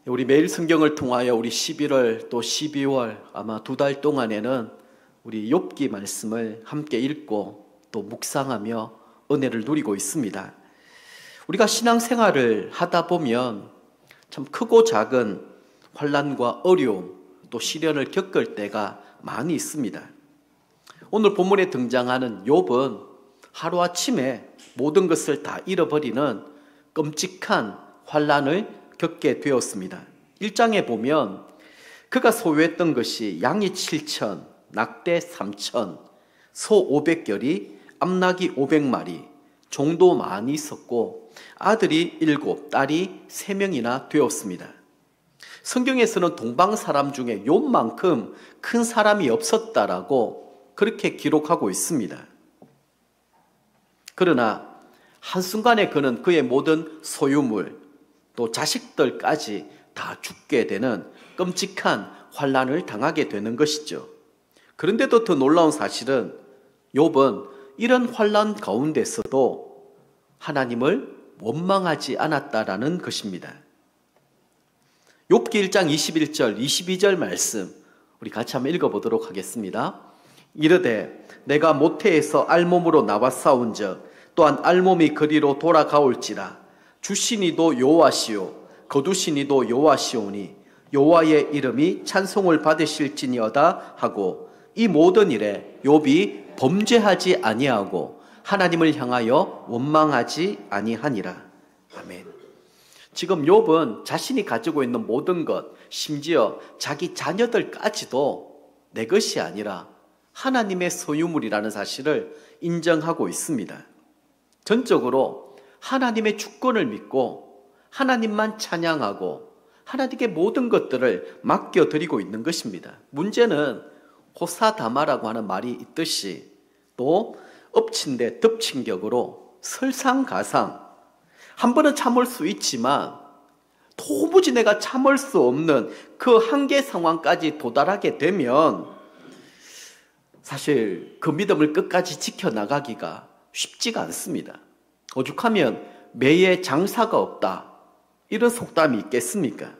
우리 매일 성경을 통하여 우리 11월 또 12월 아마 2달 동안에는 우리 욥기 말씀을 함께 읽고 또 묵상하며 은혜를 누리고 있습니다. 우리가 신앙생활을 하다 보면 참 크고 작은 환난과 어려움 또 시련을 겪을 때가 많이 있습니다. 오늘 본문에 등장하는 욥은 하루아침에 모든 것을 다 잃어버리는 끔찍한 환난을 겪게 되었습니다. 1장에 보면 그가 소유했던 것이 양이 7천, 낙대 3천, 소 500결이, 암낙이 500마리, 종도 많이 있었고 아들이 7, 딸이 3명이나 되었습니다. 성경에서는 동방 사람 중에 욥만큼 큰 사람이 없었다라고 그렇게 기록하고 있습니다. 그러나 한순간에 그는 그의 모든 소유물 또 자식들까지 다 죽게 되는 끔찍한 환난을 당하게 되는 것이죠. 그런데도 더 놀라운 사실은 욥은 이런 환난 가운데서도 하나님을 원망하지 않았다라는 것입니다. 욥기 1장 21절 22절 말씀 우리 같이 한번 읽어보도록 하겠습니다. 이르되 내가 모태에서 알몸으로 나와 싸운즉 또한 알몸이 그리로 돌아가올지라 주시니도 여호와시오 거두시니도 여호와시오니 여호와의 이름이 찬송을 받으실지니어다 하고 이 모든 일에 욥이 범죄하지 아니하고 하나님을 향하여 원망하지 아니하니라. 아멘. 지금 욥은 자신이 가지고 있는 모든 것, 심지어 자기 자녀들까지도 내 것이 아니라 하나님의 소유물이라는 사실을 인정하고 있습니다. 전적으로 하나님의 주권을 믿고 하나님만 찬양하고 하나님께 모든 것들을 맡겨드리고 있는 것입니다. 문제는 호사다마라고 하는 말이 있듯이 또 엎친 데 덮친 격으로 설상가상 한 번은 참을 수 있지만 도무지 내가 참을 수 없는 그 한계 상황까지 도달하게 되면 사실 그 믿음을 끝까지 지켜나가기가 쉽지가 않습니다. 오죽하면 매에 장사가 없다 이런 속담이 있겠습니까?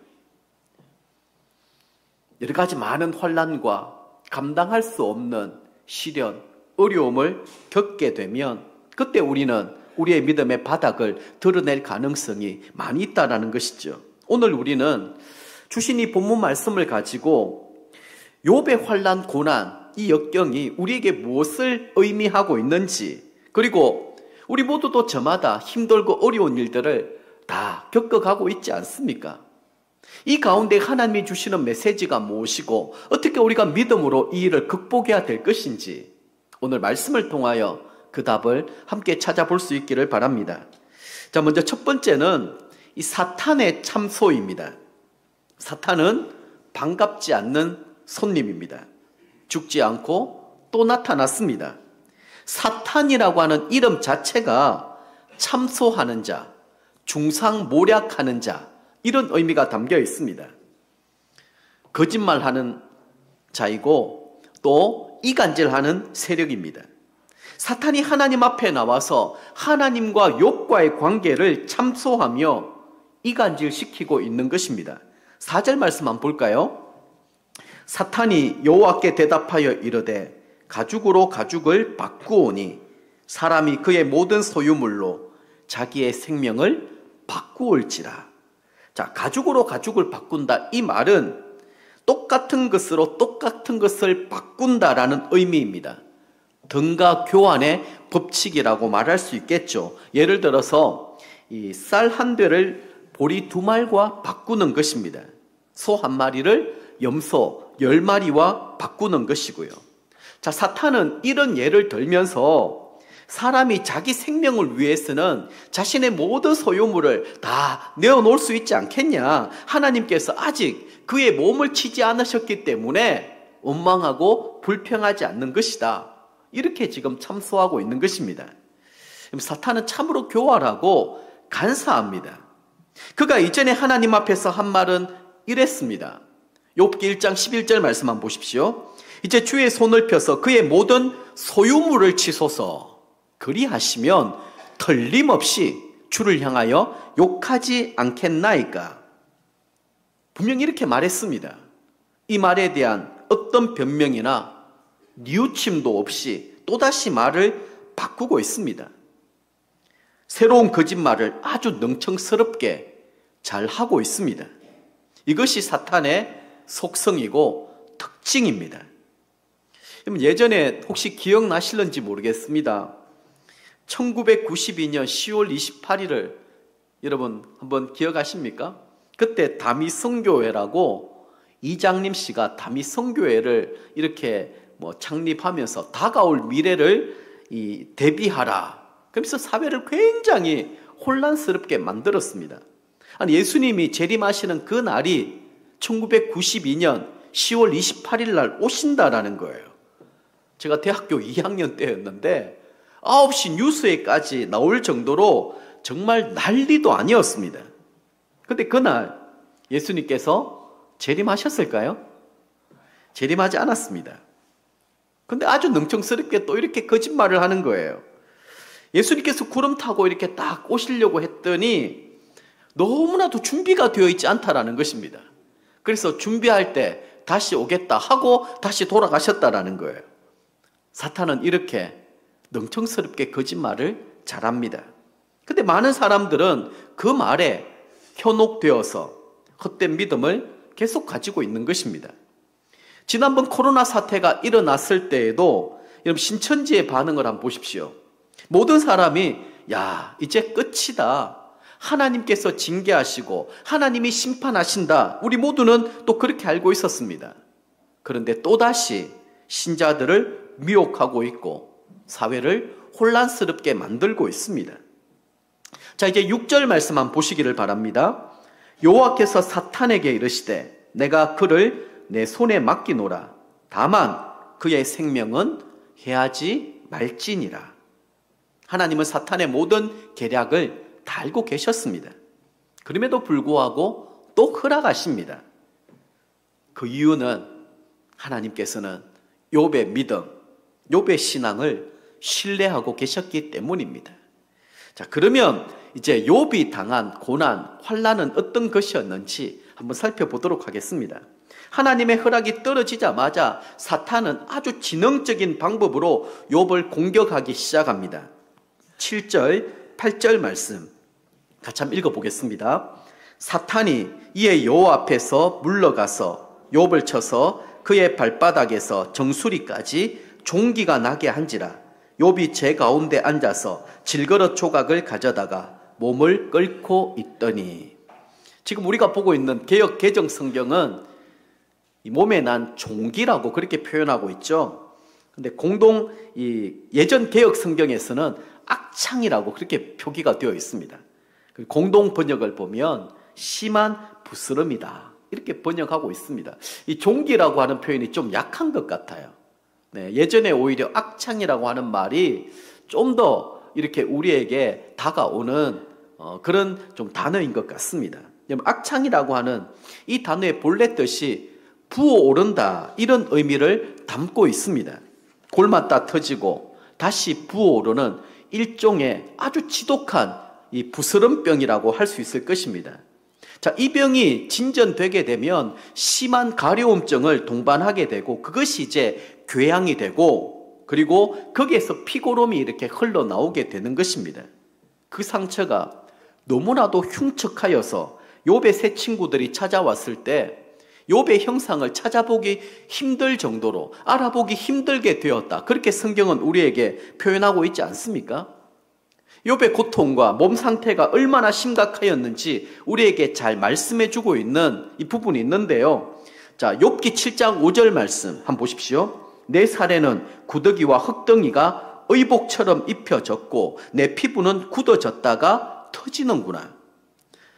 여러 가지 많은 환난과 감당할 수 없는 시련, 어려움을 겪게 되면 그때 우리는 우리의 믿음의 바닥을 드러낼 가능성이 많이 있다는 것이죠. 오늘 우리는 주신 이 본문 말씀을 가지고 욥의 환난, 고난, 이 역경이 우리에게 무엇을 의미하고 있는지 그리고 우리 모두도 저마다 힘들고 어려운 일들을 다 겪어가고 있지 않습니까? 이 가운데 하나님이 주시는 메시지가 무엇이고 어떻게 우리가 믿음으로 이 일을 극복해야 될 것인지 오늘 말씀을 통하여 그 답을 함께 찾아볼 수 있기를 바랍니다. 자, 먼저 첫 번째는 이 사탄의 참소입니다. 사탄은 반갑지 않는 손님입니다. 죽지 않고 또 나타났습니다. 사탄이라고 하는 이름 자체가 참소하는 자, 중상모략하는 자 이런 의미가 담겨 있습니다. 거짓말하는 자이고 또 이간질하는 세력입니다. 사탄이 하나님 앞에 나와서 하나님과 욥과의 관계를 참소하며 이간질시키고 있는 것입니다. 4절 말씀 한번 볼까요? 사탄이 여호와께 대답하여 이르되 가죽으로 가죽을 바꾸오니 사람이 그의 모든 소유물로 자기의 생명을 바꾸올지라. 자, 가죽으로 가죽을 바꾼다 이 말은 똑같은 것으로 똑같은 것을 바꾼다라는 의미입니다. 등가 교환의 법칙이라고 말할 수 있겠죠. 예를 들어서 이 쌀 한 대를 보리 2말과 바꾸는 것입니다. 소 한 마리를 염소 10마리와 바꾸는 것이고요. 자, 사탄은 이런 예를 들면서 사람이 자기 생명을 위해서는 자신의 모든 소유물을 다 내어놓을 수 있지 않겠냐. 하나님께서 아직 그의 몸을 치지 않으셨기 때문에 원망하고 불평하지 않는 것이다. 이렇게 지금 참소하고 있는 것입니다. 사탄은 참으로 교활하고 간사합니다. 그가 이전에 하나님 앞에서 한 말은 이랬습니다. 욥기 1장 11절 말씀 한번 보십시오. 이제 주의 손을 펴서 그의 모든 소유물을 치소서. 그리하시면 틀림없이 주를 향하여 욕하지 않겠나이까. 분명히 이렇게 말했습니다. 이 말에 대한 어떤 변명이나 뉘우침도 없이 또다시 말을 바꾸고 있습니다. 새로운 거짓말을 아주 능청스럽게 잘 하고 있습니다. 이것이 사탄의 속성이고 특징입니다. 예전에 혹시 기억나실는지 모르겠습니다. 1992년 10월 28일을 여러분 한번 기억하십니까? 그때 다미성교회라고 이장림 씨가 다미성교회를 이렇게 창립하면서 다가올 미래를 대비하라. 그러면서 사회를 굉장히 혼란스럽게 만들었습니다. 아니, 예수님이 재림하시는 그 날이 1992년 10월 28일 날 오신다라는 거예요. 제가 대학교 2학년 때였는데 9시 뉴스에까지 나올 정도로 정말 난리도 아니었습니다. 근데 그날 예수님께서 재림하셨을까요? 재림하지 않았습니다. 근데 아주 능청스럽게 또 이렇게 거짓말을 하는 거예요. 예수님께서 구름 타고 이렇게 딱 오시려고 했더니 너무나도 준비가 되어 있지 않다라는 것입니다. 그래서 준비할 때 다시 오겠다 하고 다시 돌아가셨다라는 거예요. 사탄은 이렇게 능청스럽게 거짓말을 잘합니다. 근데 많은 사람들은 그 말에 현혹되어서 헛된 믿음을 계속 가지고 있는 것입니다. 지난번 코로나 사태가 일어났을 때에도 여러분 신천지의 반응을 한번 보십시오. 모든 사람이 이제 끝이다. 하나님께서 징계하시고 하나님이 심판하신다. 우리 모두는 또 그렇게 알고 있었습니다. 그런데 또다시 신자들을 미혹하고 있고 사회를 혼란스럽게 만들고 있습니다. 자, 이제 6절 말씀 한번 보시기를 바랍니다. 여호와께서 사탄에게 이르시되 내가 그를 내 손에 맡기노라. 다만 그의 생명은 해하지 말지니라. 하나님은 사탄의 모든 계략을 다 알고 계셨습니다. 그럼에도 불구하고 또 허락하십니다. 그 이유는 하나님께서는 욥의 믿음, 욥의 신앙을 신뢰하고 계셨기 때문입니다. 자, 그러면 이제 욥이 당한 고난, 환난은 어떤 것이었는지 한번 살펴보도록 하겠습니다. 하나님의 허락이 떨어지자마자 사탄은 아주 지능적인 방법으로 욥을 공격하기 시작합니다. 7절, 8절 말씀 같이 한번 읽어보겠습니다. 사탄이 이에 여호와 앞에서 물러가서 욥을 쳐서 그의 발바닥에서 정수리까지 종기가 나게 한지라. 욥이 제 가운데 앉아서 질그릇 조각을 가져다가 몸을 끓고 있더니. 지금 우리가 보고 있는 개역 개정 성경은 이 몸에 난 종기라고 그렇게 표현하고 있죠. 근데 예전 개역 성경에서는 악창이라고 그렇게 표기가 되어 있습니다. 공동 번역을 보면 심한 부스럼이다 이렇게 번역하고 있습니다. 이 종기라고 하는 표현이 좀 약한 것 같아요. 예전에 오히려 악창이라고 하는 말이 좀 더 이렇게 우리에게 다가오는 그런 좀 단어인 것 같습니다. 악창이라고 하는 이 단어의 본래 뜻이 부어오른다 이런 의미를 담고 있습니다. 골맞다 터지고 다시 부어오르는 일종의 아주 지독한 이 부스럼병이라고 할 수 있을 것입니다. 자, 이 병이 진전되게 되면 심한 가려움증을 동반하게 되고 그것이 이제 궤양이 되고 그리고 거기에서 피고름이 이렇게 흘러나오게 되는 것입니다. 그 상처가 너무나도 흉측하여서 욥의 세 친구들이 찾아왔을 때 욥의 형상을 찾아보기 힘들 정도로 알아보기 힘들게 되었다. 그렇게 성경은 우리에게 표현하고 있지 않습니까? 욥의 고통과 몸 상태가 얼마나 심각하였는지 우리에게 잘 말씀해주고 있는 이 부분이 있는데요. 자, 욥기 7장 5절 말씀 한번 보십시오. 내 살에는 구더기와 흙덩이가 의복처럼 입혀졌고 내 피부는 굳어졌다가 터지는구나.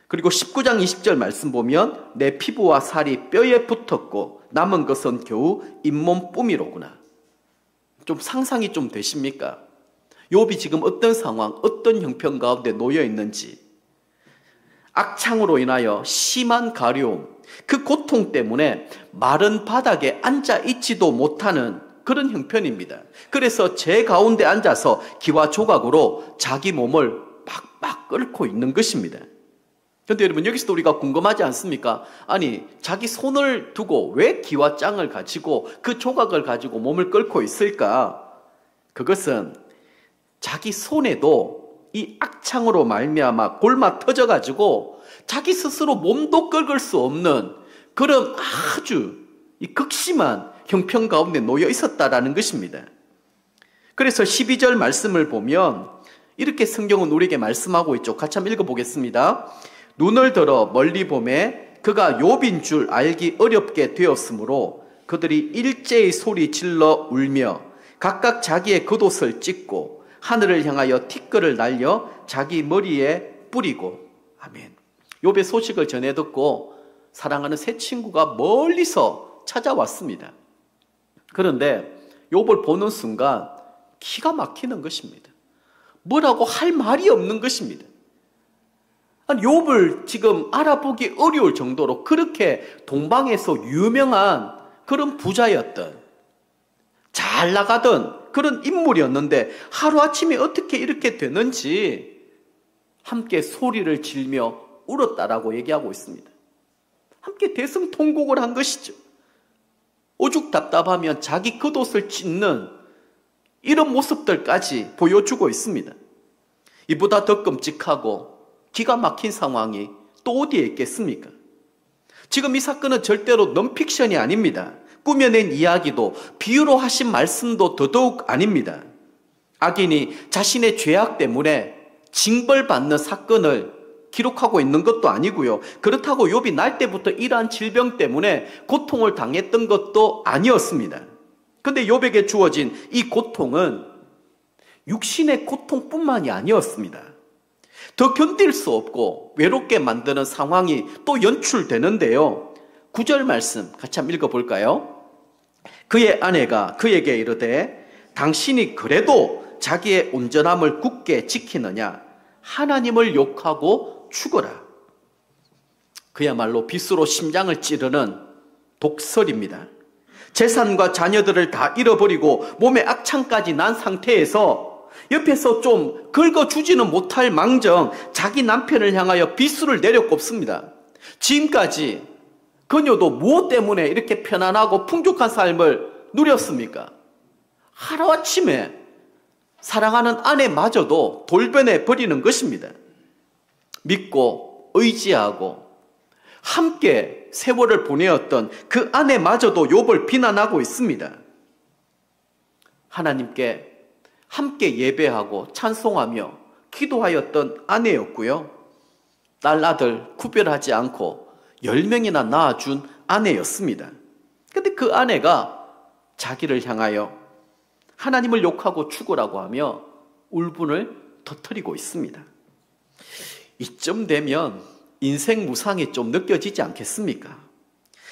그리고 19장 20절 말씀 보면 내 피부와 살이 뼈에 붙었고 남은 것은 겨우 잇몸뿐이로구나. 좀 상상이 좀 되십니까? 욥이 지금 어떤 상황, 어떤 형편 가운데 놓여 있는지. 악창으로 인하여 심한 가려움, 그 고통 때문에 마른 바닥에 앉아 있지도 못하는 그런 형편입니다. 그래서 제 가운데 앉아서 기와 조각으로 자기 몸을 빡빡 끓고 있는 것입니다. 그런데 여러분, 여기서도 우리가 궁금하지 않습니까? 아니, 자기 손을 두고 왜 기와 짱을 가지고 그 조각을 가지고 몸을 끓고 있을까? 그것은 자기 손에도 이 악창으로 말미암아 골마 터져가지고 자기 스스로 몸도 긁을 수 없는 그런 아주 이 극심한 형편 가운데 놓여 있었다라는 것입니다. 그래서 12절 말씀을 보면 이렇게 성경은 우리에게 말씀하고 있죠. 같이 한번 읽어보겠습니다. 눈을 들어 멀리 보매 그가 욥인 줄 알기 어렵게 되었으므로 그들이 일제히 소리 질러 울며 각각 자기의 겉옷을 찢고 하늘을 향하여 티끌을 날려 자기 머리에 뿌리고. 아멘. 욥의 소식을 전해 듣고 사랑하는 세 친구가 멀리서 찾아왔습니다. 그런데 욥을 보는 순간 기가 막히는 것입니다. 뭐라고 할 말이 없는 것입니다. 아니, 욥을 지금 알아보기 어려울 정도로 그렇게 동방에서 유명한 그런 부자였던, 잘 나가던 그런 인물이었는데 하루아침에 어떻게 이렇게 되는지 함께 소리를 지르며 울었다라고 얘기하고 있습니다. 함께 대성통곡을 한 것이죠. 오죽 답답하면 자기 겉옷을 찢는 이런 모습들까지 보여주고 있습니다. 이보다 더 끔찍하고 기가 막힌 상황이 또 어디에 있겠습니까? 지금 이 사건은 절대로 넌픽션이 아닙니다. 꾸며낸 이야기도 비유로 하신 말씀도 더더욱 아닙니다. 악인이 자신의 죄악 때문에 징벌받는 사건을 기록하고 있는 것도 아니고요. 그렇다고 욥이 날 때부터 이러한 질병 때문에 고통을 당했던 것도 아니었습니다. 그런데 욥에게 주어진 이 고통은 육신의 고통뿐만이 아니었습니다. 더 견딜 수 없고 외롭게 만드는 상황이 또 연출되는데요. 9절 말씀 같이 한번 읽어볼까요? 그의 아내가 그에게 이르되 당신이 그래도 자기의 온전함을 굳게 지키느냐? 하나님을 욕하고 죽어라. 그야말로 빗으로 심장을 찌르는 독설입니다. 재산과 자녀들을 다 잃어버리고 몸에 악창까지 난 상태에서 옆에서 좀 긁어주지는 못할 망정 자기 남편을 향하여 비수를 내려꼽습니다. 지금까지 그녀도 무엇 때문에 이렇게 편안하고 풍족한 삶을 누렸습니까? 하루아침에 사랑하는 아내마저도 돌변해 버리는 것입니다. 믿고 의지하고 함께 세월을 보내었던 그 아내마저도 욥을 비난하고 있습니다. 하나님께 함께 예배하고 찬송하며 기도하였던 아내였고요. 딸 아들 구별하지 않고 10명이나 낳아준 아내였습니다. 그런데 그 아내가 자기를 향하여 하나님을 욕하고 죽으라고 하며 울분을 터뜨리고 있습니다. 이쯤 되면 인생 무상이 좀 느껴지지 않겠습니까?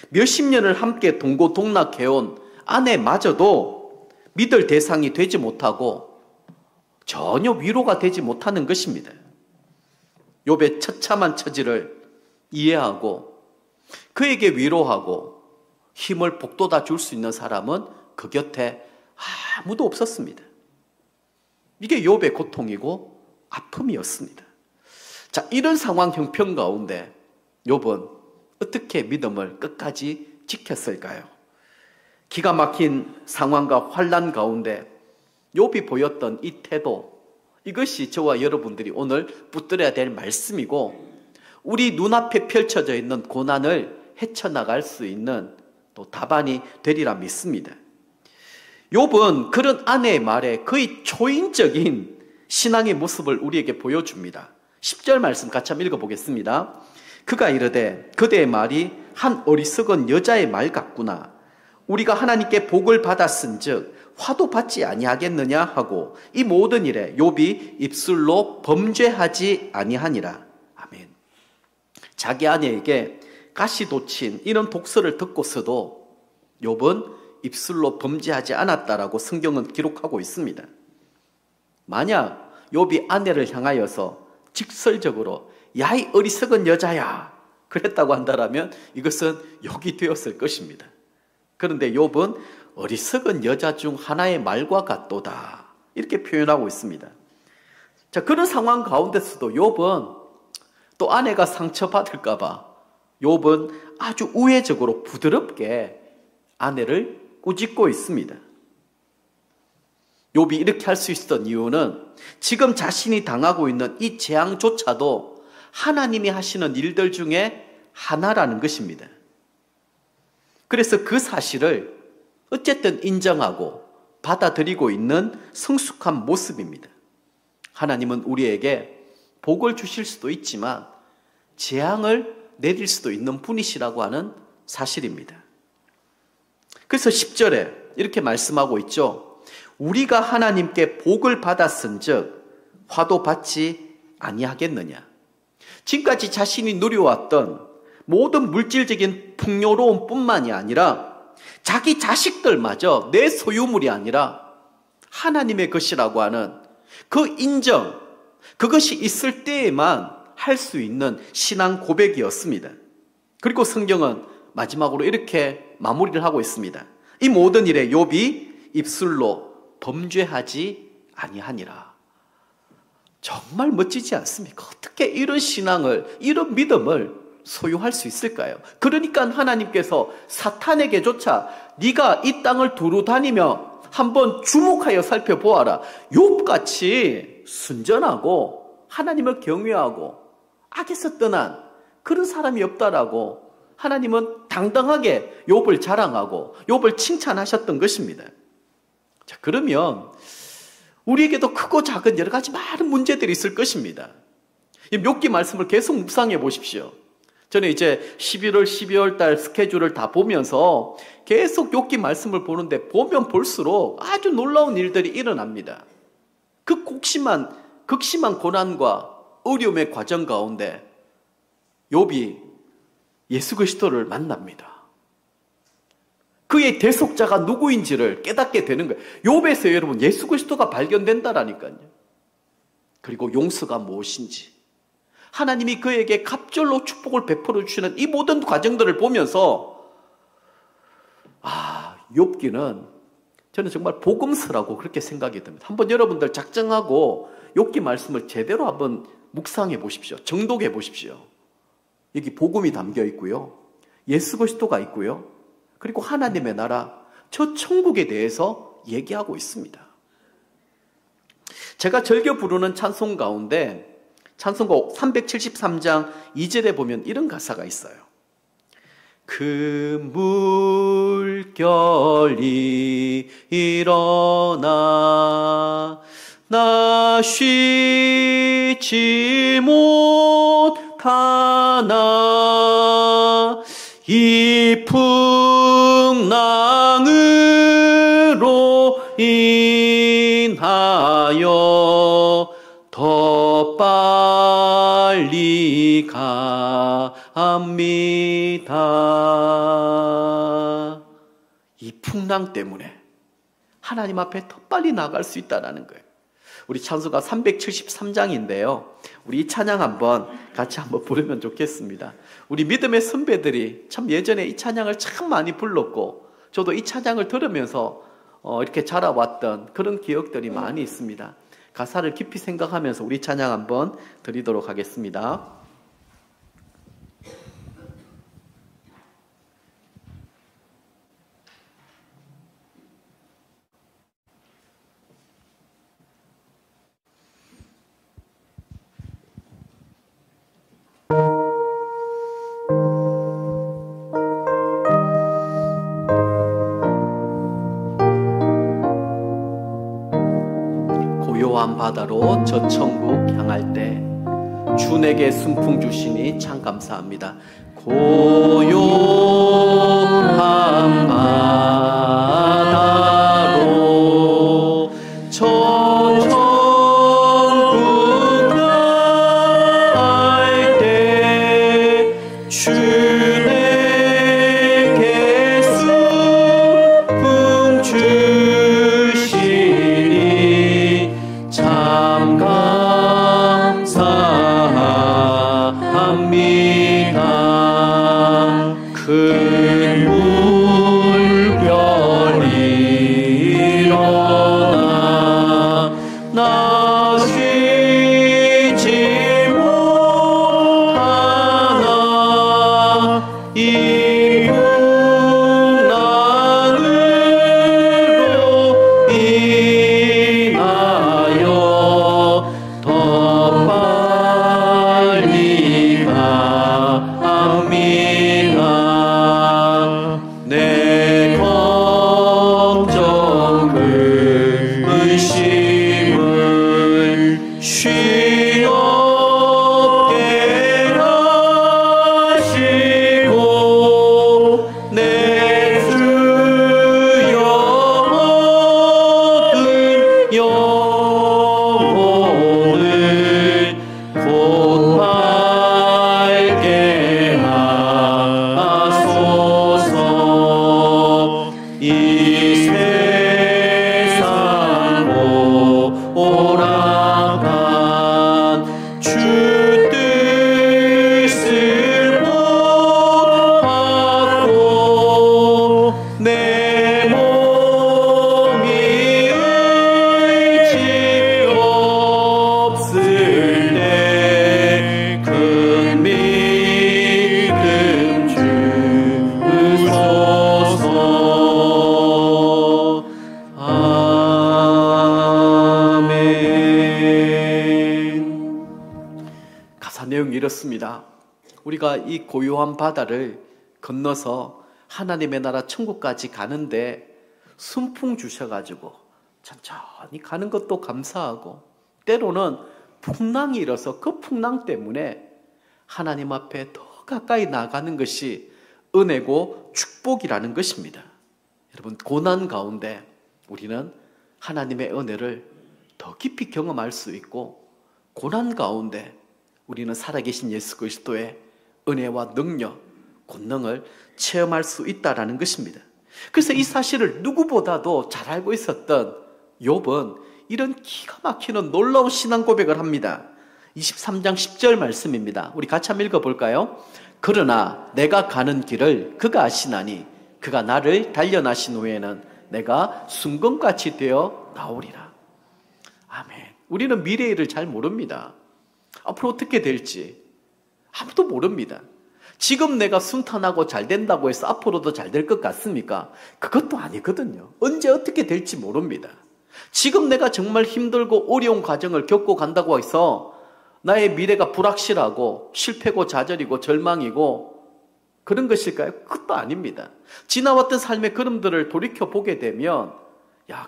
몇십 년을 함께 동고동락해온 아내마저도 믿을 대상이 되지 못하고 전혀 위로가 되지 못하는 것입니다. 욥의 처참한 처지를 이해하고 그에게 위로하고 힘을 북돋아 줄 수 있는 사람은 그 곁에 아무도 없었습니다. 이게 욥의 고통이고 아픔이었습니다. 자, 이런 상황 형편 가운데 욥은 어떻게 믿음을 끝까지 지켰을까요? 기가 막힌 상황과 환난 가운데 욥이 보였던 이 태도, 이것이 저와 여러분들이 오늘 붙들어야 될 말씀이고 우리 눈앞에 펼쳐져 있는 고난을 헤쳐나갈 수 있는 또 답안이 되리라 믿습니다. 욥은 그런 아내의 말에 거의 초인적인 신앙의 모습을 우리에게 보여줍니다. 10절 말씀 같이 한번 읽어보겠습니다. 그가 이르되 그대의 말이 한 어리석은 여자의 말 같구나. 우리가 하나님께 복을 받았은즉 화도 받지 아니하겠느냐 하고 이 모든 일에 욥이 입술로 범죄하지 아니하니라. 아멘. 자기 아내에게 가시돋친 이런 독설을 듣고서도 욥은 입술로 범죄하지 않았다라고 성경은 기록하고 있습니다. 만약 욥이 아내를 향하여서 직설적으로 야, 이 어리석은 여자야 그랬다고 한다면 이것은 욕이 되었을 것입니다. 그런데 욥은 어리석은 여자 중 하나의 말과 같도다 이렇게 표현하고 있습니다. 자, 그런 상황 가운데서도 욥은 또 아내가 상처받을까 봐 욥은 아주 우회적으로 부드럽게 아내를 꾸짖고 있습니다. 욥이 이렇게 할 수 있었던 이유는 지금 자신이 당하고 있는 이 재앙조차도 하나님이 하시는 일들 중에 하나라는 것입니다. 그래서 그 사실을 어쨌든 인정하고 받아들이고 있는 성숙한 모습입니다. 하나님은 우리에게 복을 주실 수도 있지만 재앙을 내릴 수도 있는 분이시라고 하는 사실입니다. 그래서 10절에 이렇게 말씀하고 있죠. 우리가 하나님께 복을 받았은즉 화도 받지 아니하겠느냐. 지금까지 자신이 누려왔던 모든 물질적인 풍요로움 뿐만이 아니라 자기 자식들마저 내 소유물이 아니라 하나님의 것이라고 하는 그 인정, 그것이 있을 때에만 할 수 있는 신앙 고백이었습니다. 그리고 성경은 마지막으로 이렇게 마무리를 하고 있습니다. 이 모든 일에 욥이 입술로 범죄하지 아니하니라. 정말 멋지지 않습니까? 어떻게 이런 신앙을, 이런 믿음을 소유할 수 있을까요? 그러니까 하나님께서 사탄에게조차 네가 이 땅을 두루 다니며 한번 주목하여 살펴보아라. 욥같이 순전하고 하나님을 경외하고 악에서 떠난 그런 사람이 없다라고 하나님은 당당하게 욥을 자랑하고 욥을 칭찬하셨던 것입니다. 자, 그러면 우리에게도 크고 작은 여러 가지 많은 문제들이 있을 것입니다. 이 욥기 말씀을 계속 묵상해 보십시오. 저는 이제 11월, 12월 달 스케줄을 다 보면서 계속 욥기 말씀을 보는데 보면 볼수록 아주 놀라운 일들이 일어납니다. 그 극심한 고난과 어려움의 과정 가운데 욥이 예수 그리스도를 만납니다. 그의 대속자가 누구인지를 깨닫게 되는 거예요. 욥에서 여러분 예수 그리스도가 발견된다라니까요. 그리고 용서가 무엇인지, 하나님이 그에게 갑절로 축복을 베풀어 주시는 이 모든 과정들을 보면서 욥기는 저는 정말 복음서라고 그렇게 생각이 듭니다. 한번 여러분들 작정하고 욥기 말씀을 제대로 한번 묵상해 보십시오. 정독해 보십시오. 여기 복음이 담겨 있고요. 예수 그리스도가 있고요. 그리고 하나님의 나라, 저 천국에 대해서 얘기하고 있습니다. 제가 즐겨 부르는 찬송 가운데 찬송가 373장 2절에 보면 이런 가사가 있어요. 그 물결이 일어나 나 쉬지 못하나 이 풍랑으로 인하여 더 빨리 갑니다. 이 풍랑 때문에 하나님 앞에 더 빨리 나갈 수 있다는 거예요. 우리 찬송가 373장인데요. 우리 이 찬양 같이 한번 부르면 좋겠습니다. 우리 믿음의 선배들이 참 예전에 이 찬양을 참 많이 불렀고 저도 이 찬양을 들으면서 이렇게 자라왔던 그런 기억들이 많이 있습니다. 가사를 깊이 생각하면서 우리 찬양 한번 드리도록 하겠습니다. 고요한 바다로 저 천국 향할 때 주 내게 순풍 주시니 참 감사합니다. 고요한 바다로 저 천국 향할 때 주 내게 순풍 주시니 참 감사합니다. 이 풍랑으로 인하여 더 빨리 갑니다. 내 걱정을 의심을 쉬 없게 하시고 내 주여 얻은 영혼을 곧 밝게 하소서. 이 세상 오락한 주 뜻을 못 받고 내 몸이 의지 없을 때 큰 믿음 주소서. 아멘. 가사 내용이 이렇습니다. 우리가 이 고요한 바다를 건너서 하나님의 나라 천국까지 가는데 순풍 주셔가지고 천천히 가는 것도 감사하고, 때로는 풍랑이 일어서 그 풍랑 때문에 하나님 앞에 더 가까이 나가는 것이 은혜고 축복이라는 것입니다. 여러분, 고난 가운데 우리는 하나님의 은혜를 더 깊이 경험할 수 있고, 고난 가운데 우리는 살아계신 예수 그리스도의 은혜와 능력, 권능을 체험할 수 있다는 것입니다. 그래서 이 사실을 누구보다도 잘 알고 있었던 욥은 이런 기가 막히는 놀라운 신앙 고백을 합니다. 23장 10절 말씀입니다. 우리 같이 한번 읽어볼까요? 그러나 내가 가는 길을 그가 아시나니 그가 나를 단련하신 후에는 내가 순금같이 되어 나오리라. 아멘. 우리는 미래의 일을 잘 모릅니다. 앞으로 어떻게 될지 아무도 모릅니다. 지금 내가 순탄하고 잘 된다고 해서 앞으로도 잘 될 것 같습니까? 그것도 아니거든요. 언제 어떻게 될지 모릅니다. 지금 내가 정말 힘들고 어려운 과정을 겪고 간다고 해서 나의 미래가 불확실하고 실패고 좌절이고 절망이고 그런 것일까요? 그것도 아닙니다. 지나왔던 삶의 걸음들을 돌이켜보게 되면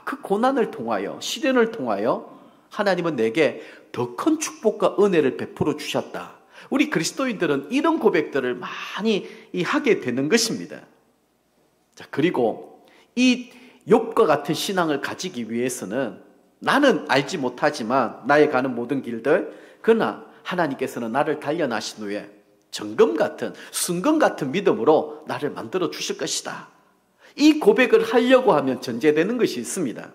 그 고난을 통하여, 시련을 통하여 하나님은 내게 더 큰 축복과 은혜를 베풀어 주셨다. 우리 그리스도인들은 이런 고백들을 많이 하게 되는 것입니다. 자, 그리고 이 욥과 같은 신앙을 가지기 위해서는 나는 알지 못하지만 나의 가는 모든 길들, 그러나 하나님께서는 나를 단련하신 후에 정금 같은, 순금 같은 믿음으로 나를 만들어 주실 것이다. 이 고백을 하려고 하면 전제되는 것이 있습니다.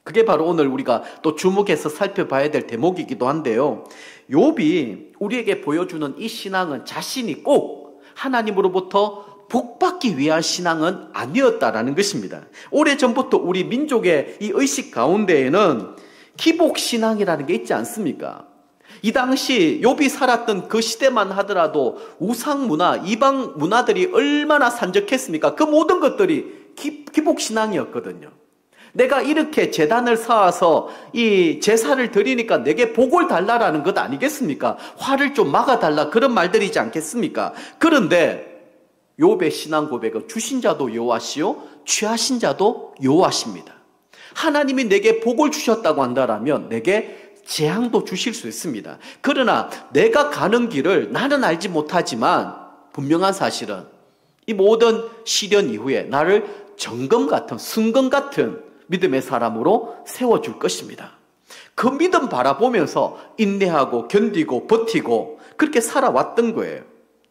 그게 바로 오늘 우리가 또 주목해서 살펴봐야 될 대목이기도 한데요. 욥이 우리에게 보여주는 이 신앙은 자신이 꼭 하나님으로부터 복받기 위한 신앙은 아니었다라는 것입니다. 오래전부터 우리 민족의 이 의식 가운데에는 기복신앙이라는 게 있지 않습니까? 이 당시 욥이 살았던 그 시대만 하더라도 우상문화, 이방 문화들이 얼마나 산적했습니까? 그 모든 것들이 기복신앙이었거든요. 내가 이렇게 제단을 쌓아서 이 제사를 드리니까 내게 복을 달라라는 것 아니겠습니까? 화를 좀 막아달라, 그런 말들이지 않겠습니까? 그런데 욥의 신앙 고백은 주신 자도 여호와시요 취하신 자도 여호와십니다. 하나님이 내게 복을 주셨다고 한다면 내게 재앙도 주실 수 있습니다. 그러나 내가 가는 길을 나는 알지 못하지만 분명한 사실은 이 모든 시련 이후에 나를 정금 같은, 순금 같은 믿음의 사람으로 세워줄 것입니다. 그 믿음 바라보면서 인내하고 견디고 버티고 그렇게 살아왔던 거예요.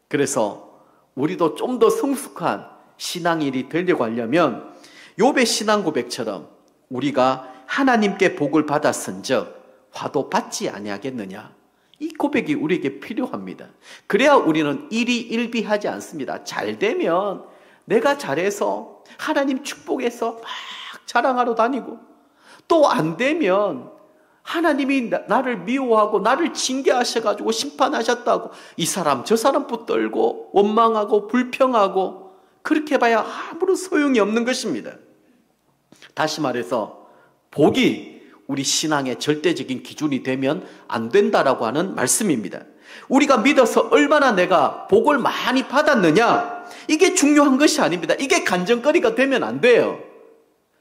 그래서 우리도 좀 더 성숙한 신앙인이 되려고 하려면 욥의 신앙 고백처럼 우리가 하나님께 복을 받았은즉 화도 받지 아니하겠느냐, 이 고백이 우리에게 필요합니다. 그래야 우리는 일희일비하지 않습니다. 잘 되면 내가 잘해서 하나님 축복해서 막 자랑하러 다니고, 또 안 되면 하나님이 나를 미워하고 나를 징계하셔가지고 심판하셨다고 이 사람 저 사람 붙들고 원망하고 불평하고 그렇게 봐야 아무런 소용이 없는 것입니다. 다시 말해서 복이 우리 신앙의 절대적인 기준이 되면 안 된다라고 하는 말씀입니다. 우리가 믿어서 얼마나 내가 복을 많이 받았느냐, 이게 중요한 것이 아닙니다. 이게 간증거리가 되면 안 돼요.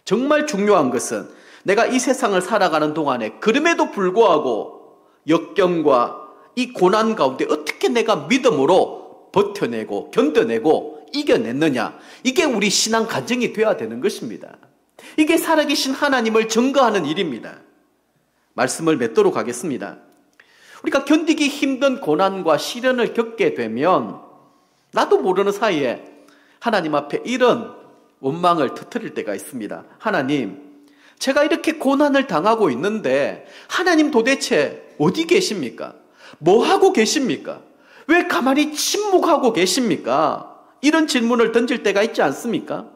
정말 중요한 것은 내가 이 세상을 살아가는 동안에 그럼에도 불구하고 역경과 이 고난 가운데 어떻게 내가 믿음으로 버텨내고 견뎌내고 이겨냈느냐, 이게 우리 신앙 간증이 되어야 되는 것입니다. 이게 살아계신 하나님을 증거하는 일입니다. 말씀을 맺도록 하겠습니다. 우리가 견디기 힘든 고난과 시련을 겪게 되면 나도 모르는 사이에 하나님 앞에 이런 원망을 터뜨릴 때가 있습니다. 하나님, 제가 이렇게 고난을 당하고 있는데 하나님 도대체 어디 계십니까? 뭐 하고 계십니까? 왜 가만히 침묵하고 계십니까? 이런 질문을 던질 때가 있지 않습니까?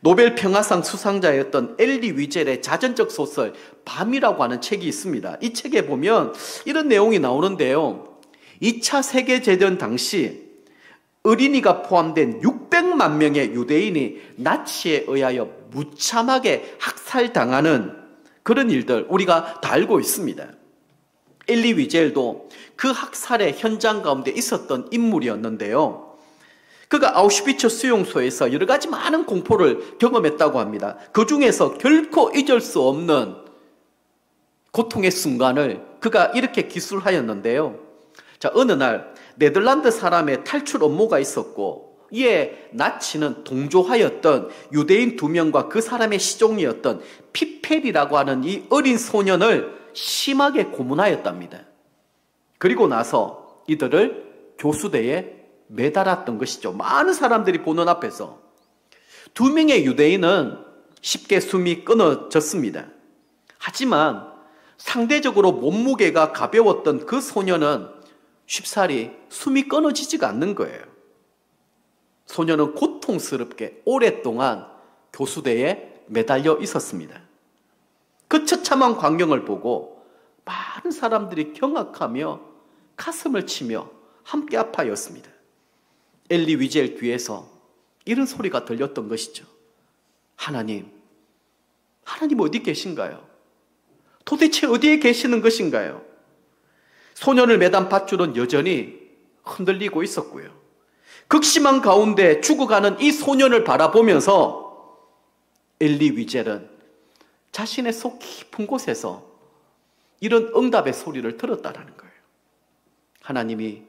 노벨 평화상 수상자였던 엘리 위젤의 자전적 소설 밤이라고 하는 책이 있습니다. 이 책에 보면 이런 내용이 나오는데요. 2차 세계대전 당시 어린이가 포함된 600만 명의 유대인이 나치에 의하여 무참하게 학살당하는 그런 일들 우리가 다 알고 있습니다. 엘리 위젤도 그 학살의 현장 가운데 있었던 인물이었는데요. 그가 아우슈비츠 수용소에서 여러 가지 많은 공포를 경험했다고 합니다. 그 중에서 결코 잊을 수 없는 고통의 순간을 그가 이렇게 기술하였는데요. 자, 어느 날 네덜란드 사람의 탈출 업무가 있었고 이에 나치는 동조하였던 유대인 2명과 그 사람의 시종이었던 피펠이라고 하는 이 어린 소년을 심하게 고문하였답니다. 그리고 나서 이들을 교수대에 매달았던 것이죠. 많은 사람들이 보는 앞에서 2명의 유대인은 쉽게 숨이 끊어졌습니다. 하지만 상대적으로 몸무게가 가벼웠던 그 소년은 쉽사리 숨이 끊어지지가 않는 거예요. 소년은 고통스럽게 오랫동안 교수대에 매달려 있었습니다. 그 처참한 광경을 보고 많은 사람들이 경악하며 가슴을 치며 함께 아파하였습니다. 엘리 위젤 귀에서 이런 소리가 들렸던 것이죠. 하나님, 하나님 어디 계신가요? 도대체 어디에 계시는 것인가요? 소년을 매단 밧줄은 여전히 흔들리고 있었고요. 극심한 가운데 죽어가는 이 소년을 바라보면서 엘리 위젤은 자신의 속 깊은 곳에서 이런 응답의 소리를 들었다라는 거예요. 하나님이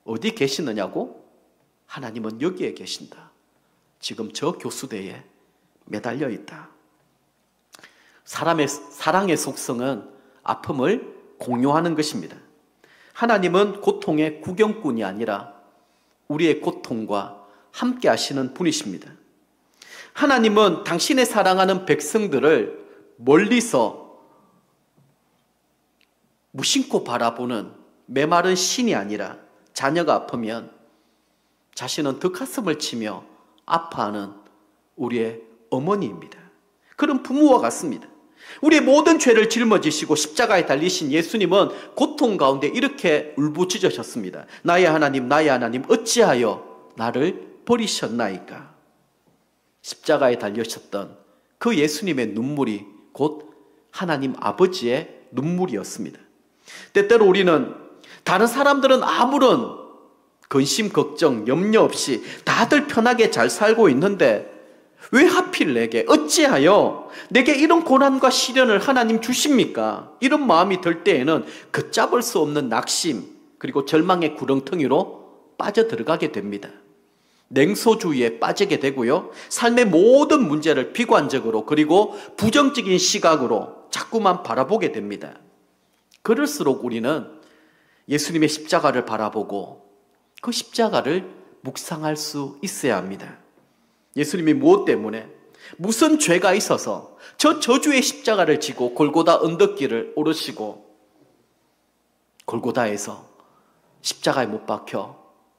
어디 계시느냐고? 하나님은 여기에 계신다. 지금 저 교수대에 매달려 있다. 사랑의 속성은 아픔을 공유하는 것입니다. 하나님은 고통의 구경꾼이 아니라 우리의 고통과 함께 하시는 분이십니다. 하나님은 당신의 사랑하는 백성들을 멀리서 무심코 바라보는 메마른 신이 아니라 자녀가 아프면 자신은 득가슴을 치며 아파하는 우리의 어머니입니다. 그런 부모와 같습니다. 우리의 모든 죄를 짊어지시고 십자가에 달리신 예수님은 고통 가운데 이렇게 울부짖으셨습니다. 나의 하나님, 나의 하나님, 어찌하여 나를 버리셨나이까? 십자가에 달리셨던 그 예수님의 눈물이 곧 하나님 아버지의 눈물이었습니다. 때때로 우리는 다른 사람들은 아무런 근심, 걱정, 염려 없이 다들 편하게 잘 살고 있는데 왜 하필 내게, 어찌하여 내게 이런 고난과 시련을 하나님 주십니까? 이런 마음이 들 때에는 걷잡을 수 없는 낙심 그리고 절망의 구렁텅이로 빠져들어가게 됩니다. 냉소주의에 빠지게 되고요. 삶의 모든 문제를 비관적으로 그리고 부정적인 시각으로 자꾸만 바라보게 됩니다. 그럴수록 우리는 예수님의 십자가를 바라보고 그 십자가를 묵상할 수 있어야 합니다. 예수님이 무엇 때문에 무슨 죄가 있어서 저 저주의 십자가를 지고 골고다 언덕길을 오르시고 골고다에서 십자가에 못 박혀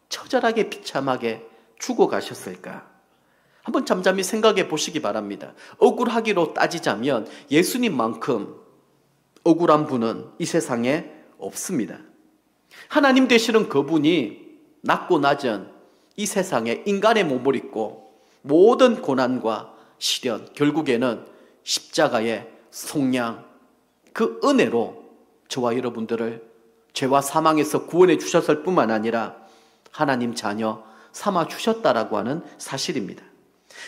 처절하게 비참하게 죽어가셨을까? 한번 잠잠히 생각해 보시기 바랍니다. 억울하기로 따지자면 예수님만큼 억울한 분은 이 세상에 없습니다. 하나님 되시는 그분이 낮고 낮은 이 세상에 인간의 몸을 입고 모든 고난과 시련, 결국에는 십자가의 속량, 그 은혜로 저와 여러분들을 죄와 사망에서 구원해 주셨을 뿐만 아니라 하나님 자녀 삼아 주셨다라고 하는 사실입니다.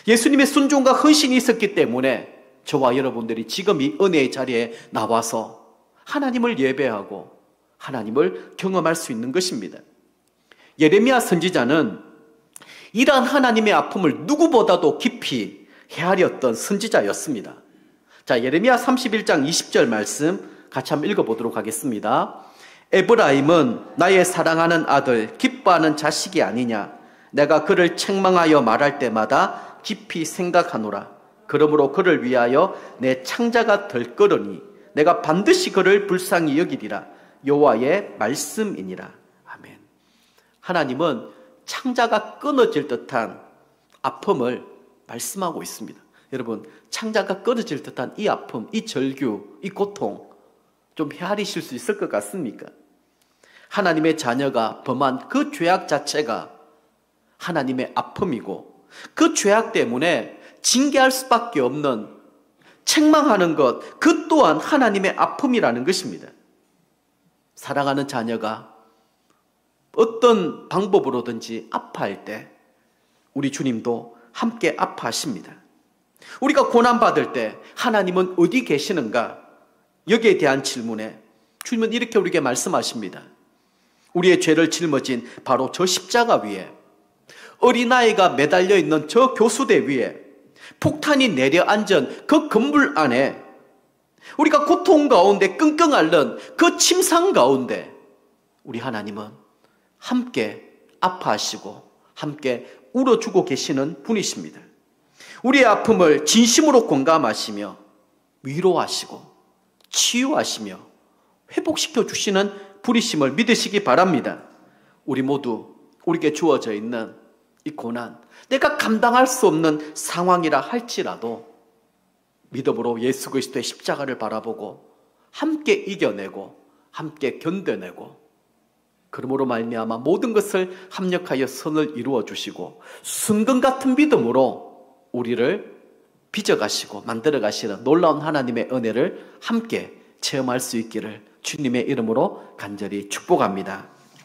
예수님의 순종과 헌신이 있었기 때문에 저와 여러분들이 지금 이 은혜의 자리에 나와서 하나님을 예배하고 하나님을 경험할 수 있는 것입니다. 예레미야 선지자는 이러한 하나님의 아픔을 누구보다도 깊이 헤아렸던 선지자였습니다. 자, 예레미야 31장 20절 말씀 같이 한번 읽어보도록 하겠습니다. 에브라임은 나의 사랑하는 아들, 기뻐하는 자식이 아니냐. 내가 그를 책망하여 말할 때마다 깊이 생각하노라. 그러므로 그를 위하여 내 창자가 덜거르니 내가 반드시 그를 불쌍히 여기리라. 여호와의 말씀이니라. 아멘. 하나님은 창자가 끊어질 듯한 아픔을 말씀하고 있습니다. 여러분, 창자가 끊어질 듯한 이 아픔, 이 절규, 이 고통 좀 헤아리실 수 있을 것 같습니까? 하나님의 자녀가 범한 그 죄악 자체가 하나님의 아픔이고, 그 죄악 때문에 징계할 수밖에 없는, 책망하는 것, 그 또한 하나님의 아픔이라는 것입니다. 사랑하는 자녀가 어떤 방법으로든지 아파할 때 우리 주님도 함께 아파하십니다. 우리가 고난받을 때 하나님은 어디 계시는가? 여기에 대한 질문에 주님은 이렇게 우리에게 말씀하십니다. 우리의 죄를 짊어진 바로 저 십자가 위에, 어린아이가 매달려 있는 저 교수대 위에, 폭탄이 내려앉은 그 건물 안에, 우리가 고통 가운데 끙끙 앓는 그 침상 가운데 우리 하나님은 함께 아파하시고 함께 울어주고 계시는 분이십니다. 우리의 아픔을 진심으로 공감하시며 위로하시고 치유하시며 회복시켜 주시는 분이심을 믿으시기 바랍니다. 우리 모두 우리에게 주어져 있는 이 고난, 내가 감당할 수 없는 상황이라 할지라도 믿음으로 예수 그리스도의 십자가를 바라보고 함께 이겨내고 함께 견뎌내고, 그러므로 말미암아 모든 것을 합력하여 선을 이루어 주시고 순금 같은 믿음으로 우리를 빚어가시고 만들어가시는 놀라운 하나님의 은혜를 함께 체험할 수 있기를 주님의 이름으로 간절히 축복합니다.